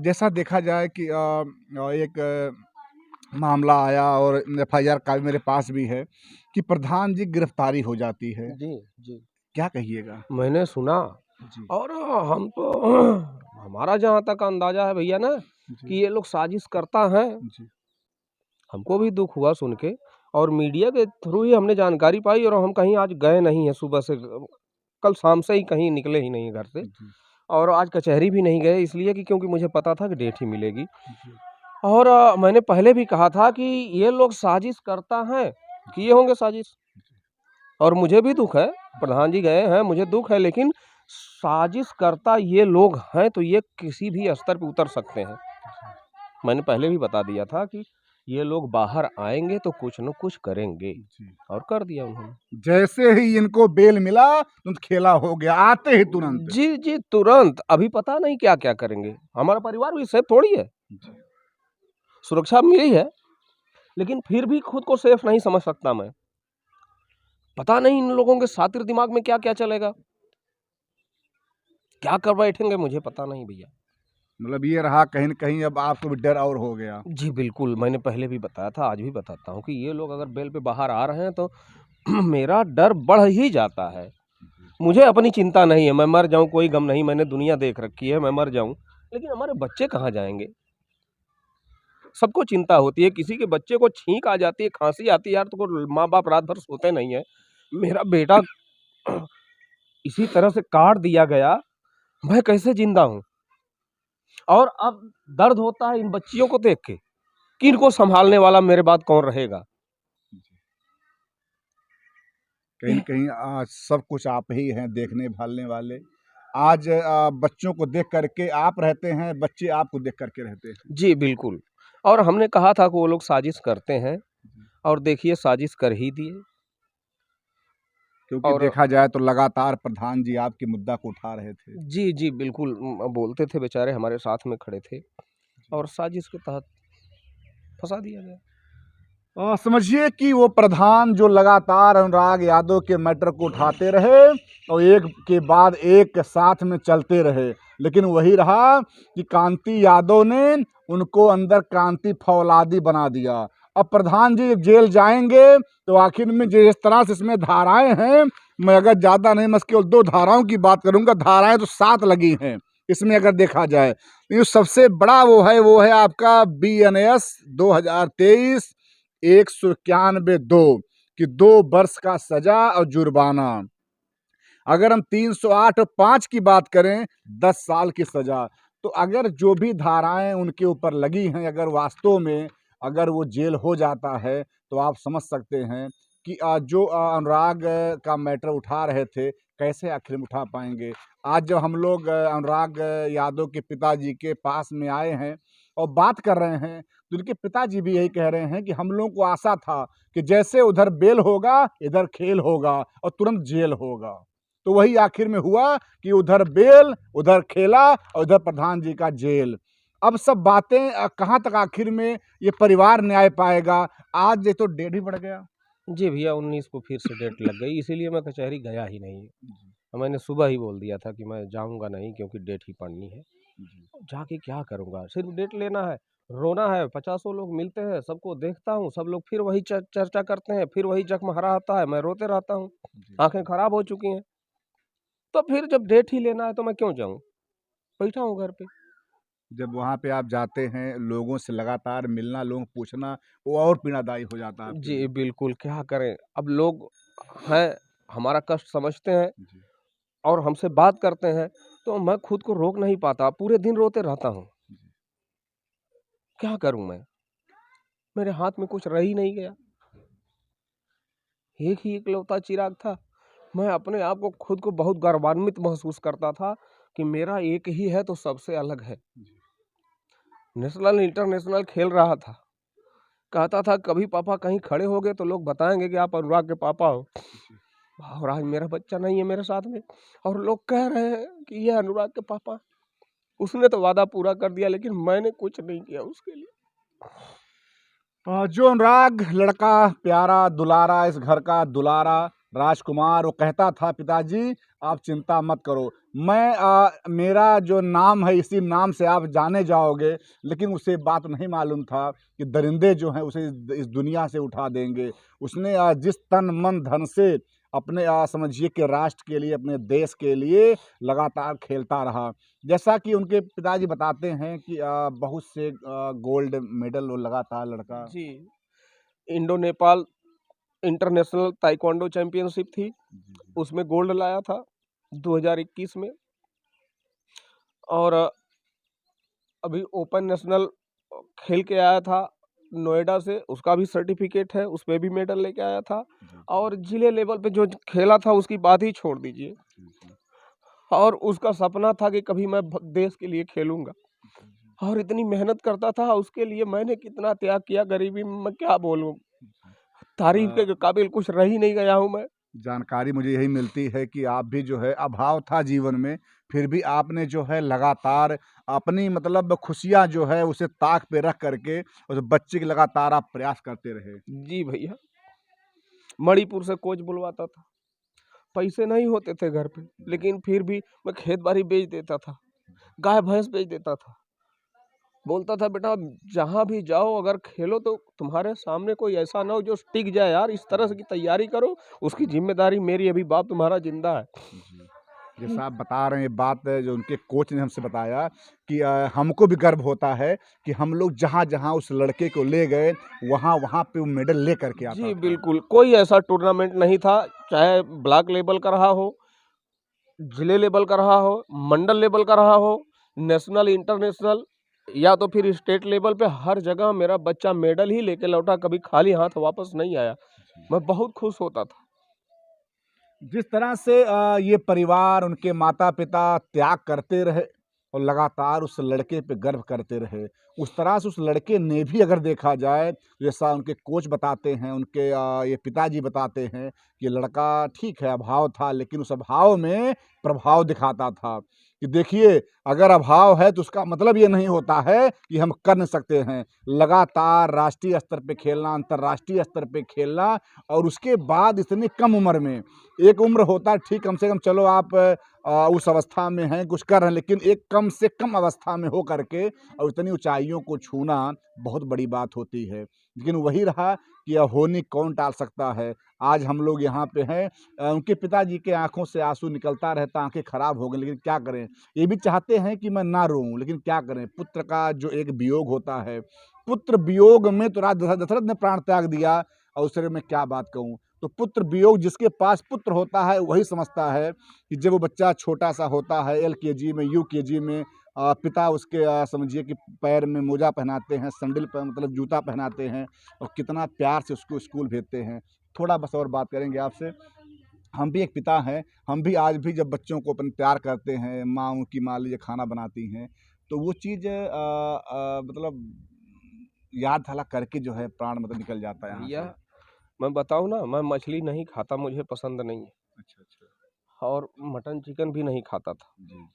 जैसा देखा जाए कि एक मामला आया और एफआईआर का मेरे पास भी है कि प्रधान जी गिरफ्तारी हो जाती है। जी, जी। क्या कहिएगा? मैंने सुना जी, और हम तो हमारा जहाँ तक अंदाज़ा है भैया ना जी, कि ये लोग साजिश करता है। जी, हमको भी दुःख हुआ सुन के और मीडिया के थ्रू ही हमने जानकारी पाई और हम कहीं आज गए नहीं हैं सुबह से कल शाम से ही कहीं निकले ही नहीं हैं घर से जी, और आज कचहरी भी नहीं गए इसलिए कि क्योंकि मुझे पता था कि डेट ही मिलेगी। जी, और मैंने पहले भी कहा था कि ये लोग साजिश करता है, किए होंगे साजिश और मुझे भी दुःख है, प्रधान जी गए हैं, मुझे दुःख है लेकिन साजिश करता ये लोग हैं तो ये किसी भी स्तर पे उतर सकते हैं। मैंने पहले भी बता दिया था कि ये लोग बाहर आएँगे तो कुछ न कुछ करेंगे जी। और कर दिया उन्होंने। जैसे ही इनको बेल मिला तो खेला हो गया, आते ही तुरंत। जी, जी, तुरंत अभी पता नहीं क्या-क्या करेंगे। हमारा परिवार भी सेफ थोड़ी है, जी, सुरक्षा मिली है, लेकिन फिर भी खुद को सेफ नहीं समझ सकता मैं। पता नहीं इन लोगों के शातिर दिमाग में क्या-क्या चलेगा? क्या कर बैठेंगे मुझे पता नहीं भैया। मतलब ये रहा कहीं न कहीं अब आपको भी डर और हो गया। जी, बिल्कुल, मैंने पहले भी बताया था, आज भी बताता हूँ कि ये लोग अगर बेल पे बाहर आ रहे हैं तो मेरा डर बढ़ ही जाता है। मुझे अपनी चिंता नहीं है, मैं मर जाऊँ कोई गम नहीं, मैंने दुनिया देख रखी है, मैं मर जाऊँ, लेकिन हमारे बच्चे कहाँ जाएँगे? सबको चिंता होती है, किसी के बच्चे को छींक आ जाती है, खाँसी आती है यार तो माँ-बाप रात भर सोते नहीं हैं। मेरा बेटा इसी तरह से काट दिया गया, मैं कैसे ज़िंदा हूँ? और अब दर्द होता है इन बच्चियों को देख के, कि इनको सँभालने वाला मेरे बाद कौन रहेगा? कहीं न कहीं सब कुछ आप ही हैं देखने-भालने वाले। आज बच्चों को देख कर के आप रहते हैं, बच्चे आपको देख कर के रहते हैं। जी, बिल्कुल। और हमने कहा था कि वो लोग साजिश करते हैं और देखिए साजिश कर ही दिए क्योंकि और देखा जाए तो लगातार प्रधान जी आपके मुद्दा को उठा रहे थे। जी, जी, बिल्कुल बोलते थे बेचारे हमारे साथ में खड़े थे और साजिश के तहत फँसा दिया गया। समझिए कि वो प्रधान जो लगातार अनुराग यादव के मैटर को उठाते रहे और एक के बाद एक साथ में चलते रहे, लेकिन वही रहा कि कांति यादव ने उनको अंदर क्रांति फौलादी बना दिया। अब प्रधान जी जब जेल जाएंगे तो आखिर में जिस तरह से इसमें धाराएं हैं, मैं अगर ज़्यादा नहीं मैं केवल 2 धाराओं की बात करूंगा, धाराएं तो 7 लगी हैं इसमें अगर देखा जाए। ये सबसे बड़ा वो है आपका बीएनएस 2023 191(2) कि 2 वर्ष का सजा और जुर्माना। अगर हम 308 और 5 की बात करें 10 साल की सजा। तो अगर जो भी धाराएं उनके ऊपर लगी हैं, अगर वास्तव में अगर वो जेल हो जाता है तो आप समझ सकते हैं कि जो अनुराग का मैटर उठा रहे थे कैसे आखिर में उठा पाएंगे। आज जब हम लोग अनुराग यादव के पिताजी के पास में आए हैं और बात कर रहे हैं तो उनके पिताजी भी यही कह रहे हैं कि हम लोगों को आशा था कि जैसे उधर बेल होगा इधर खेल होगा और तुरंत जेल होगा। तो वही आखिर में हुआ कि उधर बेल, उधर खेला और उधर प्रधान जी का जेल। अब सब बातें कहाँ तक आखिर में ये परिवार न्याय पाएगा? आज ये तो डेट ही बढ़ गया। जी भैया 19 को फिर से डेट लग गई इसीलिए मैं कचहरी गया ही नहीं। मैंने सुबह ही बोल दिया था कि मैं जाऊँगा नहीं क्योंकि डेट ही पड़नी है। जाके क्या करूँगा? सिर्फ़ डेट लेना है, रोना है, पचासों लोग मिलते हैं, सबको देखता हूँ, सब लोग फिर वही चर्चा करते हैं, फिर वही जख्म आता है, मैं रोते रहता हूँ, आँखें खराब हो चुकी हैं। तो फिर जब डेट ही लेना है तो मैं क्यों जाऊँ? बैठा हूँ घर पे। जब वहाँ पे आप जाते हैं, लोगों से लगातार मिलना, लोगों को पूछना, वो और पीड़ादायी हो जाता है आपके जी, लिए। बिल्कुल, क्या करें? अब लोग हैं, हमारा कष्ट समझते हैं जी, और हमसे बात करते हैं, तो मैं खुद को रोक नहीं पाता, पूरे दिन रोते रहता हूँ। जी। क्या करूँ मैं? मेरे हाथ में कुछ रह ही नहीं गया। एक ही इकलौता चिराग था। मैं अपने आप को खुद को बहुत गौरवान्वित महसूस करता था कि मेरा एक ही है तो सबसे अलग है। नेशनल इंटरनेशनल खेल रहा था। कहता था कभी पापा कहीं खड़े हो गए तो लोग बताएँगे कि आप अनुराग के पापा हो। और आज मेरा बच्चा नहीं है मेरे साथ में और लोग कह रहे हैं कि ये अनुराग के पापा। उसने तो वादा पूरा कर दिया लेकिन मैंने कुछ नहीं किया उसके लिए। जो अनुराग लड़का प्यारा, दुलारा, इस घर का दुलारा राजकुमार, वो कहता था पिताजी आप चिंता मत करो, मेरा जो नाम है इसी नाम से आप जाने जाओगे, लेकिन उसे बात नहीं मालूम था कि दरिंदे जो हैं उसे इस दुनिया से उठा देंगे। उसने जिस तन मन धन से अपने समझिए कि राष्ट्र के लिए, अपने देश के लिए लगातार खेलता रहा। जैसा कि उनके पिताजी बताते हैं कि बहुत से गोल्ड मेडल वो लगातार लड़का। जी, Indo Nepal international taekwondo championship थी, उसमें गोल्ड लाया था 2021 में। और अभी ओपन नेशनल खेल के आया था नोएडा से, उसका भी सर्टिफिकेट है, उसमें भी मेडल लेके आया था। और जिले लेवल पे जो खेला था उसकी बात ही छोड़ दीजिए। और उसका सपना था कि कभी मैं देश के लिए खेलूंगा, और इतनी मेहनत करता था उसके लिए। मैंने कितना त्याग किया, गरीबी में मैं क्या बोलूं, तारीफ के काबिल कुछ रह ही नहीं गया हूं मैं। जानकारी मुझे यही मिलती है कि आप भी जो है अभाव था जीवन में, फिर भी आपने जो है लगातार अपनी मतलब खुशियाँ जो है उसे ताक पे रख करके उस बच्चे के लगातार आप प्रयास करते रहे। जी भैया, मणिपुर से कोच बुलवाता था, पैसे नहीं होते थे घर पे, लेकिन फिर भी मैं खेत बाड़ी बेच देता था, गाय भैंस बेच देता था। बोलता था बेटा जहाँ भी जाओ अगर खेलो तो तुम्हारे सामने कोई ऐसा ना हो जो टिक जाए यार, इस तरह से की तैयारी करो, उसकी जिम्मेदारी मेरी, अभी बाप तुम्हारा जिंदा है। जैसा आप बता रहे हैं बात जो उनके कोच ने हमसे बताया कि हमको भी गर्व होता है कि हम लोग जहाँ जहाँ उस लड़के को ले गए वहाँ वहाँ पे वो मेडल ले करके आता जी था। बिल्कुल, कोई ऐसा टूर्नामेंट नहीं था, चाहे ब्लॉक लेवल का रहा हो, जिले लेवल का रहा हो, मंडल लेवल का रहा हो, नेशनल इंटरनेशनल या तो फिर स्टेट लेवल पे, हर जगह मेरा बच्चा मेडल ही लेके लौटा, कभी खाली हाथ वापस नहीं आया। मैं बहुत खुश होता था। जिस तरह से ये परिवार, उनके माता पिता त्याग करते रहे और लगातार उस लड़के पे गर्व करते रहे, उस तरह से उस लड़के ने भी अगर देखा जाए, जैसा उनके कोच बताते हैं, उनके ये पिताजी बताते हैं कि लड़का ठीक है अभाव था, लेकिन उस अभाव में प्रभाव दिखाता था कि देखिए अगर अभाव है तो उसका मतलब ये नहीं होता है कि हम कर नहीं सकते हैं। लगातार राष्ट्रीय स्तर पे खेलना, अंतर्राष्ट्रीय स्तर पे खेलना, और उसके बाद इतनी कम उम्र में, एक उम्र होता है ठीक, कम से कम चलो आप उस अवस्था में हैं, कुछ कर रहे हैं, लेकिन एक कम से कम अवस्था में हो करके और इतनी ऊंचाइयों को छूना बहुत बड़ी बात होती है। लेकिन वही रहा कि यह होनी कौन टाल सकता है। आज हम लोग यहाँ पे हैं, उनके पिताजी के आंखों से आंसू निकलता रहता, आंखें खराब हो गई, लेकिन क्या करें, ये भी चाहते हैं कि मैं ना रोऊं, लेकिन क्या करें, पुत्र का जो एक वियोग होता है, पुत्र वियोग में तो राजा दशरथ ने प्राण त्याग दिया, और उससे मैं क्या बात कहूँ। तो पुत्र वियोग, जिसके पास पुत्र होता है वही समझता है कि जब वो बच्चा छोटा सा होता है, एलकेजी में, यूकेजी में, पिता उसके समझिए कि पैर में मोजा पहनाते हैं, सैंडल पर मतलब जूता पहनाते हैं, और कितना प्यार से उसको स्कूल भेजते हैं। थोड़ा बस और बात करेंगे आपसे। हम भी एक पिता हैं, हम भी आज भी जब बच्चों को अपन प्यार करते हैं, माँ उनकी मान लीजिए खाना बनाती हैं, तो वो चीज़ मतलब याद थला करके जो है प्राण मतलब निकल जाता है यहाँ भैया से। मैं बताऊँ ना, मैं मछली नहीं खाता, मुझे पसंद नहीं है, अच्छा अच्छा। और मटन चिकन भी नहीं खाता था। जी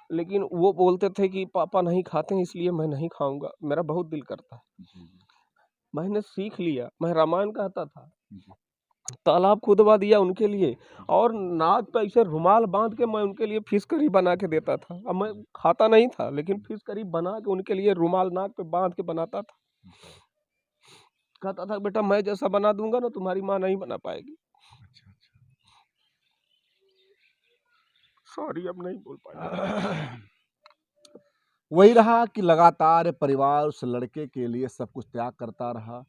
लेकिन वो बोलते थे कि पापा नहीं खाते हैं इसलिए मैं नहीं खाऊंगा, मेरा बहुत दिल करता है। जी मैंने सीख लिया, मैं रामायण कहता था, जी। तालाब खुदवा दिया उनके लिए, और नाक पे ऐसे रुमाल बांध के मैं उनके लिए फिश करी बना के देता था। अब मैं खाता नहीं था, लेकिन फिश करी बना के उनके लिए रुमाल नाक पे बांध के बनाता था। कहता था बेटा मैं जैसा बना दूंगा ना तुम्हारी माँ नहीं बना पाएगी। अच्छा अच्छा। सॉरी, अब नहीं बोल पाया। वही रहा कि लगातार परिवार उस लड़के के लिए सब कुछ त्याग करता रहा।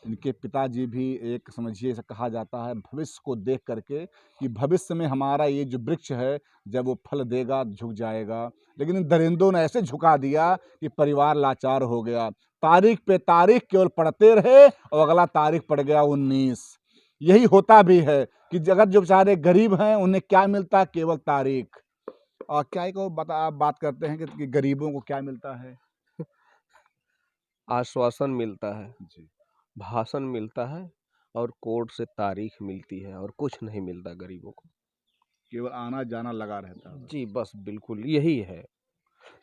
इनके पिताजी भी एक समझिए ऐसा कहा जाता है भविष्य को देख करके कि भविष्य में हमारा ये जो वृक्ष है जब वो फल देगा झुक जाएगा, लेकिन इन दरिंदों ने ऐसे झुका दिया कि परिवार लाचार हो गया। तारीख पे तारीख केवल पढ़ते रहे और अगला तारीख पड़ गया 19। यही होता भी है कि अगर जो बेचारे गरीब हैं उन्हें क्या मिलता है, केवल तारीख। और क्या को बता बात करते हैं कि गरीबों को क्या मिलता है। आश्वासन मिलता है, जी। भाषण मिलता है, और कोर्ट से तारीख मिलती है, और कुछ नहीं मिलता गरीबों को। केवल आना जाना लगा रहता है बस। जी बस बिल्कुल यही है,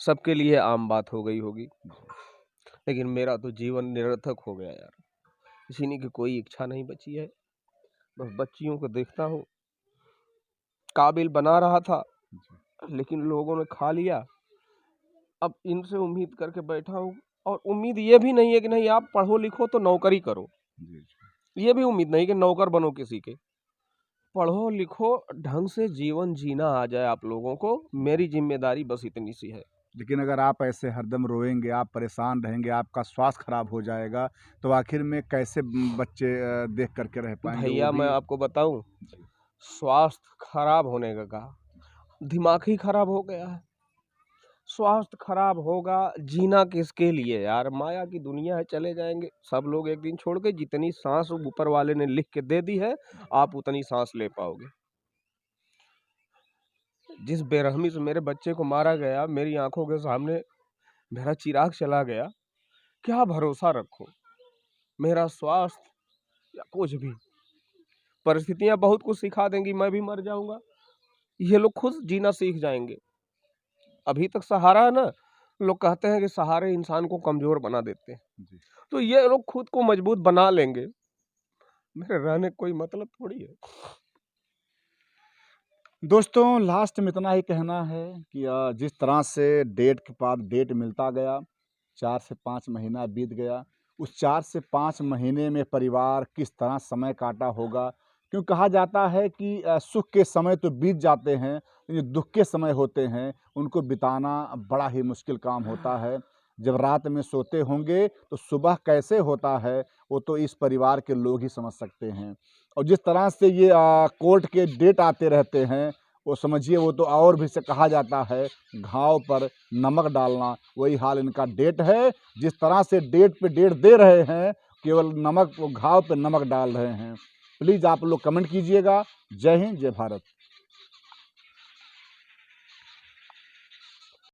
सबके लिए आम बात हो गई होगी, लेकिन मेरा तो जीवन निरर्थक हो गया यार। जीने की कोई इच्छा नहीं बची है, बस बच्चियों को देखता हूँ, काबिल बना रहा था, लेकिन लोगों ने खा लिया। अब इनसे उम्मीद करके बैठा हूँ, और उम्मीद ये भी नहीं है कि नहीं आप पढ़ो लिखो तो नौकरी करो, जी, ये भी उम्मीद नहीं कि नौकर बनो किसी के। पढ़ो लिखो, ढंग से जीवन जीना आ जाए आप लोगों को, मेरी जिम्मेदारी बस इतनी सी है। लेकिन अगर आप ऐसे हरदम रोएंगे, आप परेशान रहेंगे, आपका स्वास्थ्य खराब हो जाएगा, तो आखिर में कैसे बच्चे देख करके रह पाएंगे वो भैया मैं भी। आपको बताऊं, जी, स्वास्थ्य खराब होने का कहा, दिमाग ही खराब हो गया है। स्वास्थ्य खराब होगा, जीना किसके लिए यार, माया की दुनिया है, चले जाएंगे सब लोग एक दिन छोड़ के। जितनी सांस ऊपर वाले ने लिख के दे दी है, आप उतनी सांस ले पाओगे। जिस बेरहमी से मेरे बच्चे को मारा गया, मेरी आंखों के सामने मेरा चिराग चला गया, क्या भरोसा रखूं, मेरा स्वास्थ्य या कुछ भी। परिस्थितियां बहुत कुछ सिखा देंगी, मैं भी मर जाऊंगा, ये लोग खुद जीना सीख जाएंगे। अभी तक सहारा है ना, लोग कहते हैं कि सहारे इंसान को कमजोर बना देते हैं, जी। तो ये लोग खुद को मजबूत बना लेंगे, मेरे रहने का कोई मतलब थोड़ी है। दोस्तों लास्ट में इतना ही कहना है कि जिस तरह से डेट के बाद डेट मिलता गया, 4 से 5 महीना बीत गया, उस 4 से 5 महीने में परिवार किस तरह समय काटा होगा। क्यों कहा जाता है कि सुख के समय तो बीत जाते हैं, लेकिन जो दुख के समय होते हैं, उनको बिताना बड़ा ही मुश्किल काम होता है। जब रात में सोते होंगे, तो सुबह कैसे होता है, वो तो इस परिवार के लोग ही समझ सकते हैं। और जिस तरह से ये कोर्ट के डेट आते रहते हैं, वो समझिए वो तो और भी से कहा जाता है घाव पर नमक डालना, वही हाल इनका डेट है। जिस तरह से डेट पे डेट दे रहे हैं, केवल नमक वो घाव पे नमक डाल रहे हैं। प्लीज़ आप लोग कमेंट कीजिएगा। जय हिंद, जय भारत।